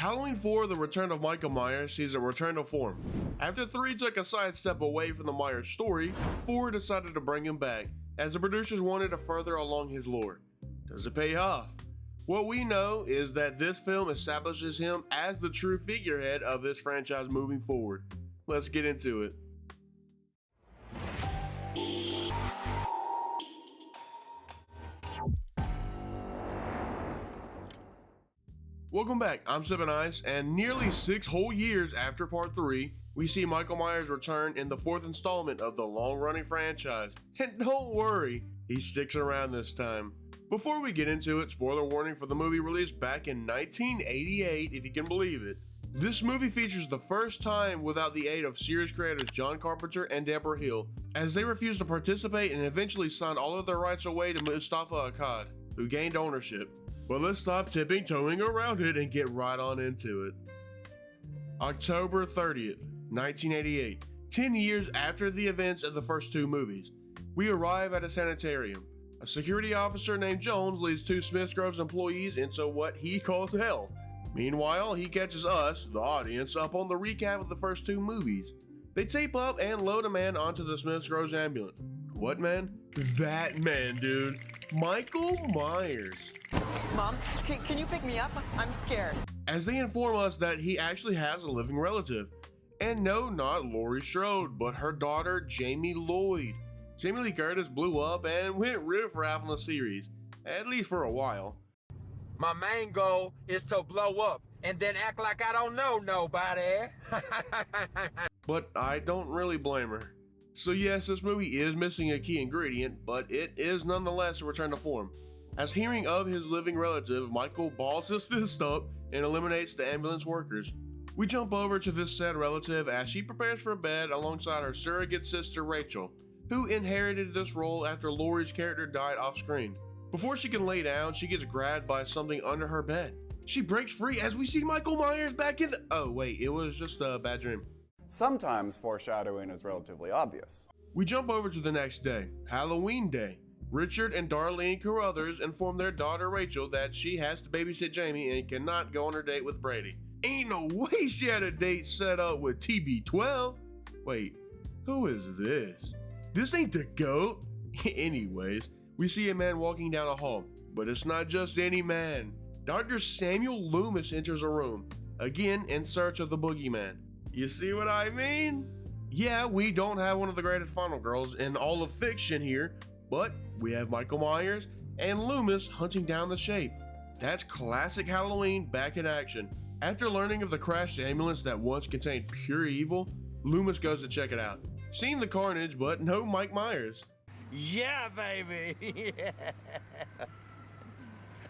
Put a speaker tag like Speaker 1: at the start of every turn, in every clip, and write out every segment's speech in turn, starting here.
Speaker 1: Halloween 4, The Return of Michael Myers, sees a return to form. After 3 took a sidestep away from the Myers story, 4 decided to bring him back, as the producers wanted to further along his lore. Does it pay off? What we know is that this film establishes him as the true figurehead of this franchise moving forward. Let's get into it. Welcome back, I'm Sippin, and nearly 6 whole years after part 3, we see Michael Myers return in the 4th installment of the long-running franchise. And don't worry, he sticks around this time. Before we get into it, spoiler warning for the movie released back in 1988, if you can believe it. This movie features the first time without the aid of series creators John Carpenter and Deborah Hill, as they refused to participate and eventually signed all of their rights away to Mustafa Akkad, who gained ownership. But let's stop tipping-toeing around it and get right on into it. October 30th, 1988, 10 years after the events of the first 2 movies, we arrive at a sanitarium. A security officer named Jones leads 2 Smith Groves employees into what he calls hell. Meanwhile, he catches us, the audience, up on the recap of the first 2 movies. They tape up and load a man onto the Smith Groves ambulance. What man? That man, dude. Michael Myers.
Speaker 2: Mom, can you pick me up? I'm scared.
Speaker 1: As they inform us that he actually has a living relative. And no, not Laurie Strode, but her daughter, Jamie Lloyd. Jamie Lee Curtis blew up and went riff-raff on the series, at least for a while.
Speaker 3: My main goal is to blow up and then act like I don't know nobody.
Speaker 1: But I don't really blame her. So yes, this movie is missing a key ingredient, but it is nonetheless a return to form. As hearing of his living relative, Michael balls his fist up and eliminates the ambulance workers. We jump over to this said relative as she prepares for bed alongside her surrogate sister Rachel, who inherited this role after Laurie's character died off screen. Before she can lay down, she gets grabbed by something under her bed. She breaks free as we see Michael Myers back in the— oh wait, it was just a bad dream.
Speaker 4: Sometimes foreshadowing is relatively obvious.
Speaker 1: We jump over to the next day, Halloween Day. Richard and Darlene Carruthers inform their daughter Rachel that she has to babysit Jamie and cannot go on her date with Brady. Ain't no way she had a date set up with TB12. Wait, who is this? This ain't the goat. Anyways, we see a man walking down a hall, but it's not just any man. Dr. Samuel Loomis enters a room, again in search of the boogeyman. You see what I mean? Yeah, we don't have one of the greatest final girls in all of fiction here, but we have Michael Myers and Loomis hunting down the shape. That's classic Halloween back in action. After learning of the crashed ambulance that once contained pure evil, Loomis goes to check it out. Seeing the carnage, but no Mike Myers.
Speaker 3: Yeah, baby. Yeah.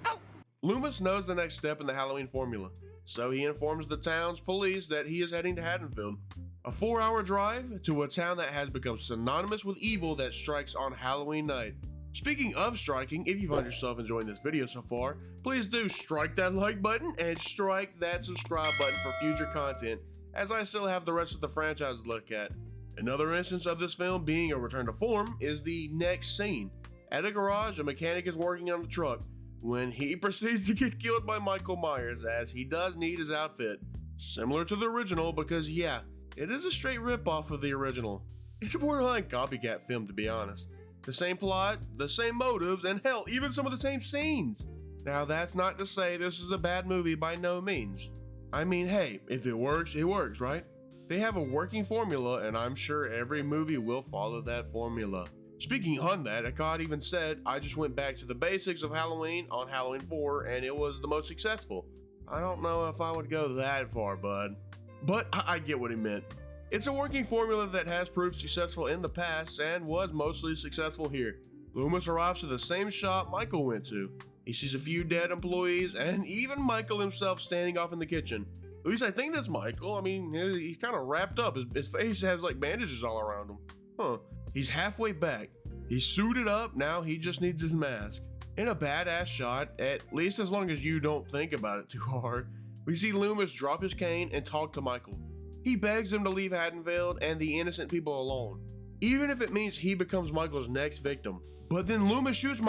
Speaker 3: Oh.
Speaker 1: Loomis knows the next step in the Halloween formula, so he informs the town's police that he is heading to Haddonfield, a 4-hour drive to a town that has become synonymous with evil that strikes on Halloween night. Speaking of striking, if you find yourself enjoying this video so far, please do strike that like button and strike that subscribe button for future content, as I still have the rest of the franchise to look at. Another instance of this film being a return to form is the next scene. At a garage, a mechanic is working on the truck when he proceeds to get killed by Michael Myers, as he does need his outfit. Similar to the original, because yeah, it is a straight rip-off of the original. It's a borderline copycat film, to be honest. The same plot, the same motives, and hell, even some of the same scenes. Now that's not to say this is a bad movie by no means. I mean, hey, if it works, right? They have a working formula, and I'm sure every movie will follow that formula. Speaking on that, Akkad even said, I just went back to the basics of Halloween on Halloween 4, and it was the most successful. I don't know if I would go that far, bud. But I get what he meant. It's a working formula that has proved successful in the past and was mostly successful here. Loomis arrives to the same shop Michael went to. He sees a few dead employees and even Michael himself standing off in the kitchen. At least I think that's Michael. I mean, he's kind of wrapped up. His face has like bandages all around him. Huh. He's halfway back. He's suited up. Now he just needs his mask. In a badass shot, at least as long as you don't think about it too hard, we see Loomis drop his cane and talk to Michael. He begs him to leave Haddonfield and the innocent people alone, even if it means he becomes Michael's next victim. But then Loomis shoots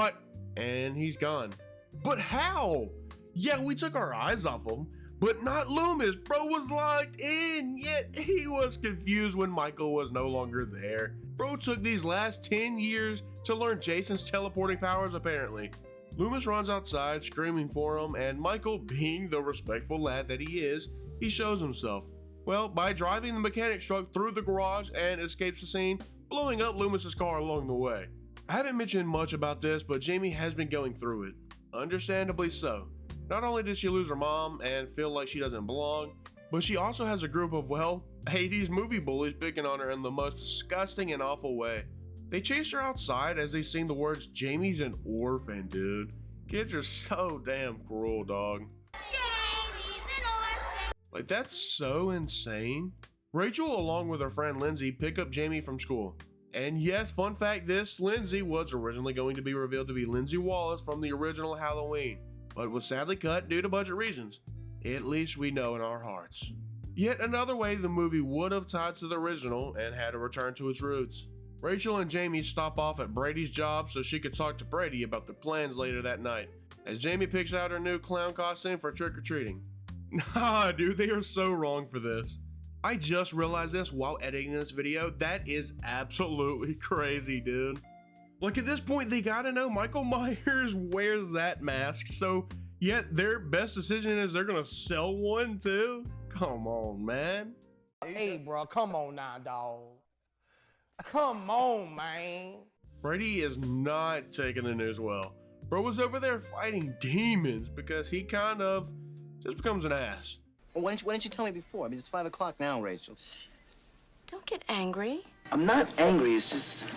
Speaker 1: and he's gone. But how? Yeah, we took our eyes off him, But not Loomis. Bro was locked in, yet he was confused when Michael was no longer there. Bro took these last 10 years to learn Jason's teleporting powers apparently. Loomis runs outside screaming for him, and Michael, being the respectful lad that he is, he shows himself. Well, by driving the mechanic's truck through the garage and escapes the scene, blowing up Loomis's car along the way. I haven't mentioned much about this, but Jamie has been going through it. Understandably so. Not only did she lose her mom and feel like she doesn't belong, but she also has a group of, well, 80s movie bullies picking on her in the most disgusting and awful way. They chase her outside as they sing the words, "Jamie's an orphan, dude." Kids are so damn cruel, dog.
Speaker 5: Jamie's an orphan.
Speaker 1: Like, that's so insane. Rachel, along with her friend Lindsay, pick up Jamie from school. And yes, fun fact, this Lindsay was originally going to be revealed to be Lindsay Wallace from the original Halloween, but was sadly cut due to budget reasons. At least we know in our hearts. Yet another way the movie would have tied to the original and had to return to its roots. Rachel and Jamie stop off at Brady's job so she could talk to Brady about their plans later that night, as Jamie picks out her new clown costume for trick-or-treating. Nah, dude, they are so wrong for this. I just realized this while editing this video. That is absolutely crazy, dude. Like, at this point, they gotta know Michael Myers wears that mask, so yet their best decision is they're gonna sell one too? Come on, man.
Speaker 6: Hey, bro, come on now, dog. Come on, man.
Speaker 1: Brady is not taking the news well. Bro was over there fighting demons because he kind of just becomes an ass.
Speaker 7: Well, why didn't you tell me before? I mean, it's 5 o'clock now, Rachel.
Speaker 5: Don't get angry.
Speaker 7: I'm not angry, it's just...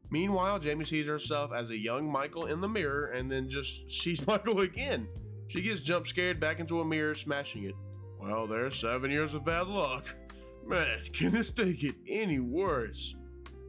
Speaker 1: Meanwhile, Jamie sees herself as a young Michael in the mirror and then just sees Michael again. She gets jump scared back into a mirror, smashing it. Well, there's 7 years of bad luck. Man, can this day get any worse?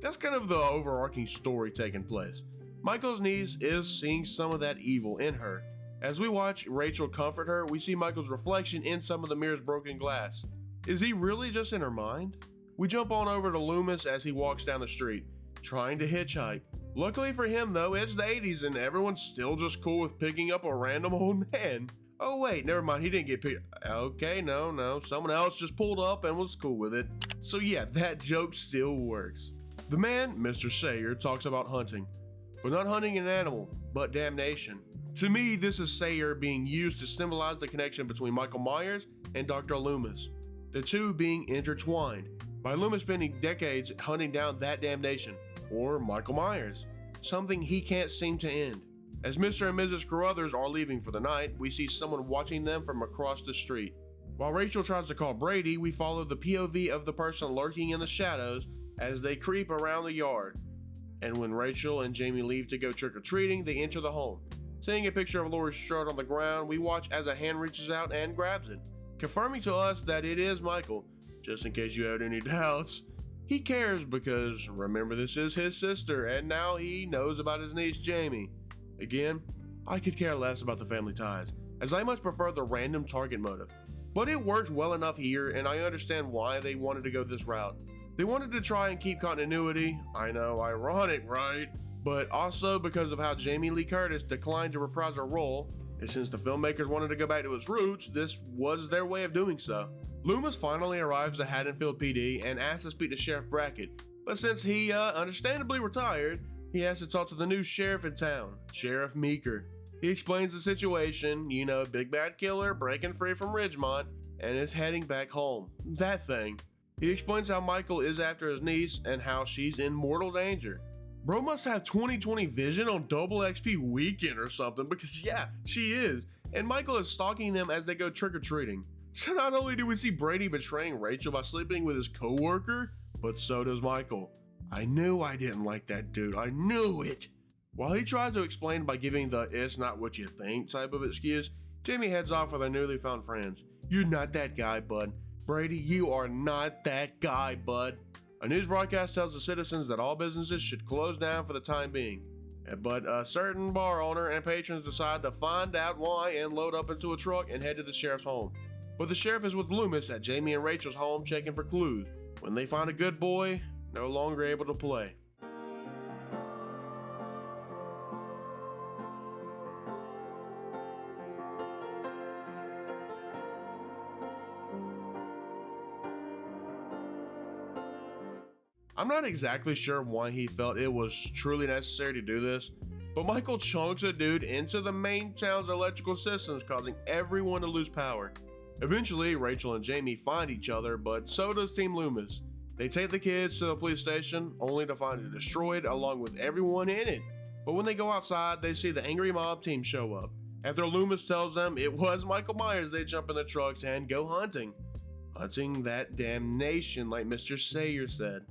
Speaker 1: That's kind of the overarching story taking place. Michael's niece is seeing some of that evil in her. As we watch Rachel comfort her, we see Michael's reflection in some of the mirror's broken glass. Is he really just in her mind? We jump on over to Loomis as he walks down the street, trying to hitchhike. Luckily for him though, it's the 80s and everyone's still just cool with picking up a random old man. Oh wait, never mind, he didn't get picked. Okay, no, someone else just pulled up and was cool with it. So yeah, that joke still works. The man, Mr. Sayer, talks about hunting, but not hunting an animal, but damnation. To me, this is Sayer being used to symbolize the connection between Michael Myers and Dr. Loomis, the two being intertwined, by Loomis spending decades hunting down that damnation, or Michael Myers, something he can't seem to end. As Mr. and Mrs. Carruthers are leaving for the night, we see someone watching them from across the street. While Rachel tries to call Brady, we follow the POV of the person lurking in the shadows as they creep around the yard. And when Rachel and Jamie leave to go trick-or-treating, they enter the home. Seeing a picture of Laurie Strode on the ground, we watch as a hand reaches out and grabs it, confirming to us that it is Michael. Just in case you had any doubts, he cares because, remember, this is his sister, and now he knows about his niece Jamie. Again, I could care less about the family ties, as I much prefer the random target motive. But it works well enough here, and I understand why they wanted to go this route. They wanted to try and keep continuity. I know, ironic, right? But also because of how Jamie Lee Curtis declined to reprise her role, and since the filmmakers wanted to go back to its roots, this was their way of doing so. Loomis finally arrives at Haddonfield PD and asks to speak to Sheriff Brackett, but since he understandably retired, he has to talk to the new sheriff in town, Sheriff Meeker. He explains the situation, you know, big bad killer breaking free from Ridgemont and is heading back home. That thing. He explains how Michael is after his niece and how she's in mortal danger. Bro must have 20/20 vision on Double XP weekend or something, because yeah, she is. And Michael is stalking them as they go trick-or-treating. So not only do we see Brady betraying Rachel by sleeping with his co-worker, but so does Michael. I knew I didn't like that dude, I knew it. While he tries to explain by giving the "it's not what you think" type of excuse, Jamie heads off with her newly found friends. You're not that guy, bud. Brady, you are not that guy, bud. A news broadcast tells the citizens that all businesses should close down for the time being. But a certain bar owner and patrons decide to find out why and load up into a truck and head to the sheriff's home. But the sheriff is with Loomis at Jamie and Rachel's home checking for clues. When they find a good boy, no longer able to play. I'm not exactly sure why he felt it was truly necessary to do this, but Michael chunks a dude into the main town's electrical systems, causing everyone to lose power. Eventually, Rachel and Jamie find each other, but so does Team Loomis. They take the kids to the police station, only to find it destroyed along with everyone in it. But when they go outside, they see the angry mob team show up. After Loomis tells them it was Michael Myers, they jump in the trucks and go hunting. Hunting that damnation, like Mr. Sayer said.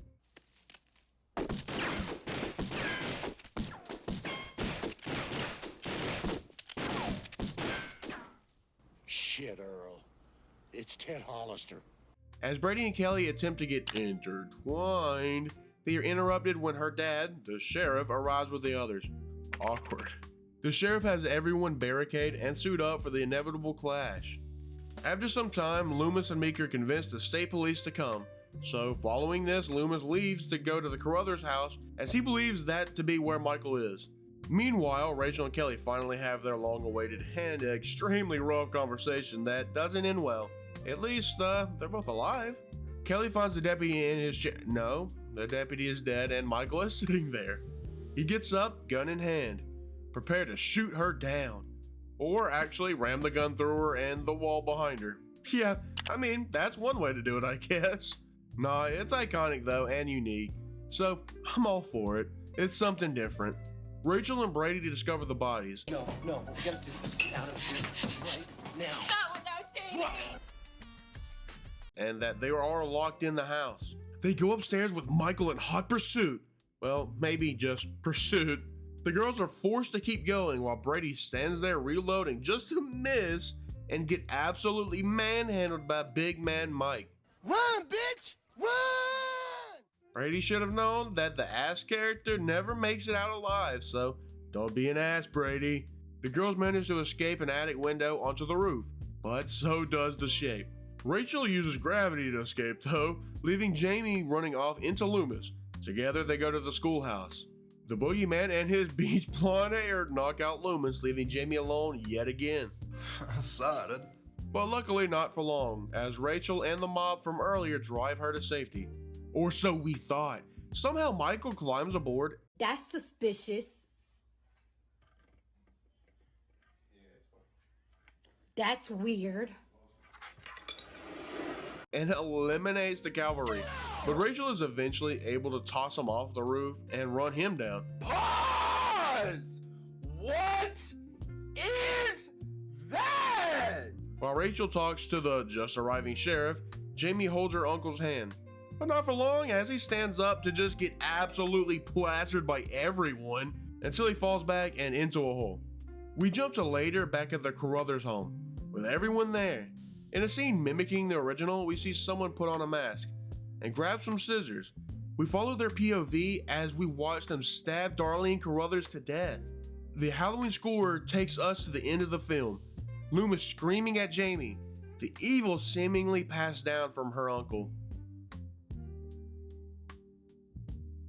Speaker 8: Shit, Earl. It's Ted Hollister.
Speaker 1: As Brady and Kelly attempt to get intertwined, they are interrupted when her dad, the sheriff, arrives with the others. Awkward. The sheriff has everyone barricade and suit up for the inevitable clash. After some time, Loomis and Meeker convince the state police to come. So, following this, Loomis leaves to go to the Carruthers' house as he believes that to be where Michael is. Meanwhile, Rachel and Kelly finally have their long-awaited and extremely rough conversation that doesn't end well. At least, they're both alive. Kelly finds the deputy in his chair. No, the deputy is dead and Michael is sitting there. He gets up, gun in hand, prepared to shoot her down. Or actually ram the gun through her and the wall behind her. Yeah, I mean, that's one way to do it, I guess. Nah, it's iconic though and unique. So, I'm all for it. It's something different. Rachel and Brady discover the bodies.
Speaker 7: No, we gotta do this. Get out of here right now.
Speaker 5: Not without Jamie.
Speaker 1: And that they are all locked in the house. They go upstairs with Michael in hot pursuit. Well, maybe just pursuit. The girls are forced to keep going while Brady stands there reloading just to miss and get absolutely manhandled by big man Mike.
Speaker 8: Run, bitch! Run!
Speaker 1: Brady should have known that the ass character never makes it out alive, so don't be an ass, Brady. The girls manage to escape an attic window onto the roof, but so does the shape. Rachel uses gravity to escape though, leaving Jamie running off into Loomis. Together they go to the schoolhouse. The boogeyman and his beach blonde hair knock out Loomis, leaving Jamie alone yet again.
Speaker 9: Excited.
Speaker 1: But luckily not for long, as Rachel and the mob from earlier drive her to safety. Or so we thought. Somehow Michael climbs aboard.
Speaker 5: That's suspicious. That's weird.
Speaker 1: And eliminates the cavalry. But Rachel is eventually able to toss him off the roof and run him down.
Speaker 3: Pause! What is that?
Speaker 1: While Rachel talks to the just arriving sheriff, Jamie holds her uncle's hand. But not for long, as he stands up to just get absolutely plastered by everyone until he falls back and into a hole. We jump to later back at the Carruthers' home, with everyone there. In a scene mimicking the original, we see someone put on a mask and grab some scissors. We follow their POV as we watch them stab Darlene Carruthers to death. The Halloween score takes us to the end of the film, Loomis screaming at Jamie, the evil seemingly passed down from her uncle.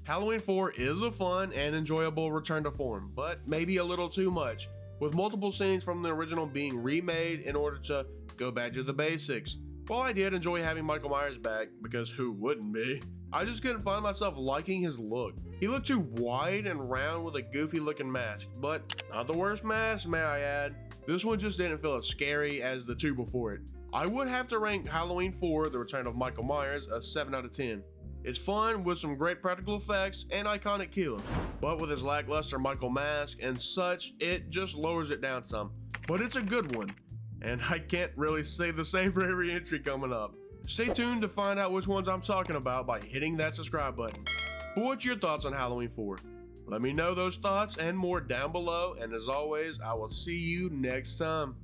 Speaker 1: Halloween 4 is a fun and enjoyable return to form, but maybe a little too much, with multiple scenes from the original being remade in order to go back to the basics. While I did enjoy having Michael Myers back, because who wouldn't be, I just couldn't find myself liking his look. He looked too wide and round with a goofy looking mask, but not the worst mask, may I add. This one just didn't feel as scary as the two before it. I would have to rank Halloween 4, The Return of Michael Myers, a 7 out of 10. It's fun with some great practical effects and iconic kills, but with his lackluster Michael mask and such, it just lowers it down some. But it's a good one, and I can't really say the same for every entry coming up. Stay tuned to find out which ones I'm talking about by hitting that subscribe button. But what's your thoughts on Halloween 4? Let me know those thoughts and more down below, and as always, I will see you next time.